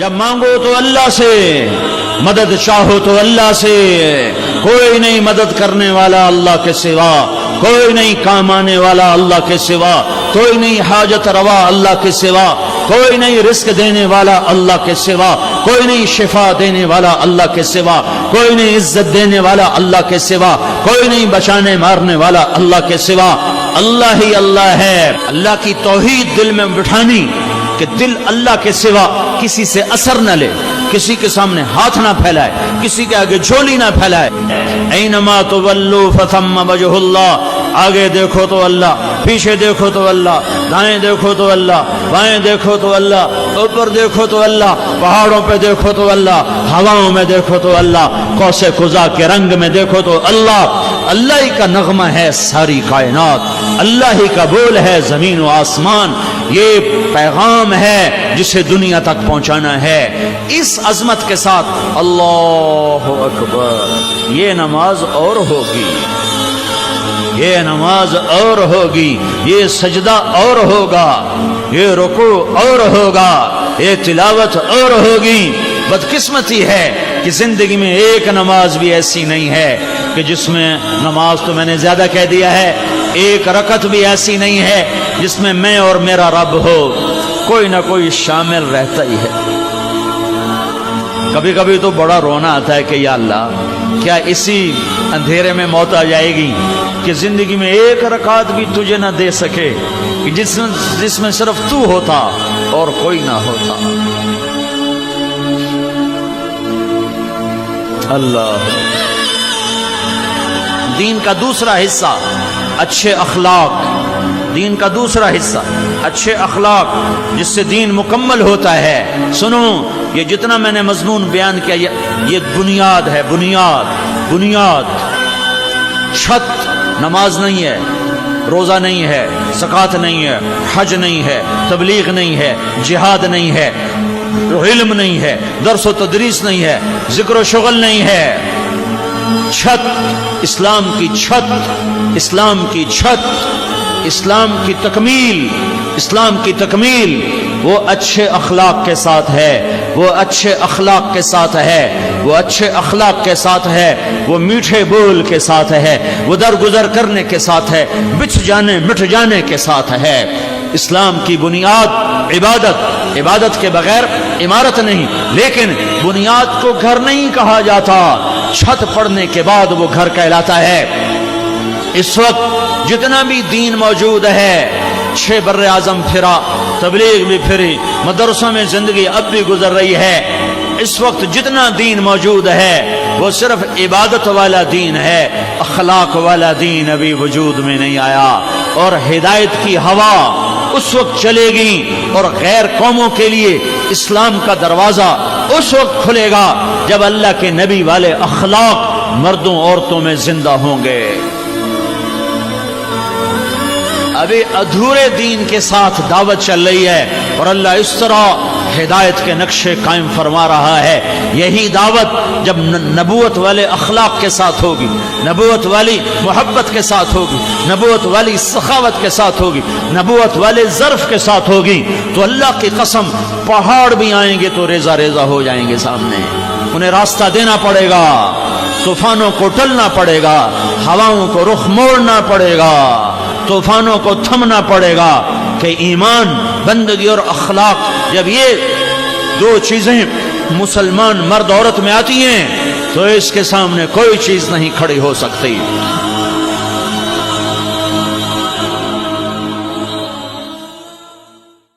جب مانگو تو اللہ سے، مدد چاہو تو اللہ سے، کوئی نہیں مدد کرنے والا اللہ کے سوا، کوئی نہیں کام آنے والا اللہ کے سوا، کوئی نہیں حاجت روا اللہ کے سوا، کوئی نہیں رزق دینے والا اللہ کے سوا، کوئی نہیں شفا دینے والا اللہ کے سوا، کوئی نہیں عزت دینے والا اللہ کے سوا، کوئی نہیں بچانے مارنے والا اللہ کے سوا، اللہ ہی اللہ ہے۔ اللہ کی توحید دل میں بٹھانی کہ دل اللہ کے سوا کسی سے اثر نہ لے، کسی کے سامنے ہاتھ نہ پھیلائے، کسی کے آگے جھولی نہ پھیلائے۔ اینما تولوا فثم وجہ اللہ، آگے دیکھو تو اللہ، پیچھے دیکھو تو اللہ، دائیں دیکھو تو اللہ، بائیں دیکھو تو اللہ، اوپر دیکھو تو اللہ، پہاڑوں پہ دیکھو تو اللہ، ہواؤں میں دیکھو تو اللہ، قوس قزح کے رنگ میں دیکھو تو اللہ۔ اللہ ہی کا نغمہ ہے ساری کائنات، اللہ ہی کا بول ہے زمین و آسمان، یہ پیغام ہے جسے دنیا تک پہنچانا ہے۔ اس عظمت کے ساتھ اللہ اکبر، یہ نماز اور ہوگی، یہ نماز اور ہوگی، یہ سجدہ اور ہوگا، یہ رکوع اور ہوگا، یہ تلاوت اور ہوگی۔ بدقسمتی ہے کہ زندگی میں ایک نماز بھی ایسی نہیں ہے کہ جس میں، نماز تو میں نے زیادہ کہہ دیا ہے، ایک رکعت بھی ایسی نہیں ہے جس میں میں اور میرا رب ہو، کوئی نہ کوئی شامل رہتا ہی ہے۔ کبھی کبھی تو بڑا رونا آتا ہے کہ یا اللہ، کیا اسی اندھیرے میں موت آ جائے گی کہ زندگی میں ایک رکعت بھی تجھے نہ دے سکے، کہ جس میں صرف تو ہوتا اور کوئی نہ ہوتا۔ اللہ۔ دین کا دوسرا حصہ اچھے اخلاق، دین کا دوسرا حصہ اچھے اخلاق، جس سے دین مکمل ہوتا ہے۔ سنو، یہ جتنا میں نے مضمون بیان کیا یہ بنیاد ہے، بنیاد، چھت۔ نماز نہیں ہے، روزہ نہیں ہے، زکوٰۃ نہیں ہے، حج نہیں ہے، تبلیغ نہیں ہے، جہاد نہیں ہے، علم نہیں ہے، درس و تدریس نہیں ہے، ذکر و شغل نہیں ہے۔ چھت، اسلام کی چھت، اسلام کی چھت، اسلام کی تکمیل، اسلام کی تکمیل وہ اچھے اخلاق کے ساتھ ہے، وہ اچھے اخلاق کے ساتھ ہے، وہ اچھے اخلاق کے ساتھ ہے، وہ میٹھے بول کے ساتھ ہے، وہ درگزر کرنے کے ساتھ ہے، مٹ جانے کے ساتھ ہے۔ اسلام کی بنیاد عبادت، عبادت کے بغیر عمارت نہیں، لیکن بنیاد کو گھر نہیں کہا جاتا، چھت پڑنے کے بعد وہ گھر کہلاتا ہے۔ اس وقت جتنا بھی دین موجود ہے، 6 بر اعظم پھرا، تبلیغ بھی پھری، مدرسوں میں زندگی اب بھی گزر رہی ہے۔ اس وقت جتنا دین موجود ہے وہ صرف عبادت والا دین ہے، اخلاق والا دین ابھی وجود میں نہیں آیا۔ اور ہدایت کی ہوا اس وقت چلے گی اور غیر قوموں کے لیے اسلام کا دروازہ اس وقت کھلے گا جب اللہ کے نبی والے اخلاق مردوں عورتوں میں زندہ ہوں گے۔ ابھی ادھورے دین کے ساتھ دعوت چل رہی ہے، اور اللہ اس طرح ہدایت کے نقشے قائم فرما رہا ہے۔ یہی دعوت جب نبوت والے اخلاق کے ساتھ ہوگی، نبوت والی محبت کے ساتھ ہوگی، نبوت والی سخاوت کے ساتھ ہوگی، نبوت والے ظرف کے ساتھ ہوگی، تو اللہ کی قسم پہاڑ بھی آئیں گے تو ریزہ ریزہ ہو جائیں گے سامنے، انہیں راستہ دینا پڑے گا، طوفانوں کو ٹلنا پڑے گا، ہواؤں کو رخ موڑنا پڑے گا، طوفانوں کو تھمنا پڑے گا، کہ ایمان، بندگی اور اخلاق جب یہ 2 چیزیں مسلمان مرد عورت میں آتی ہیں تو اس کے سامنے کوئی چیز نہیں کھڑی ہو سکتی۔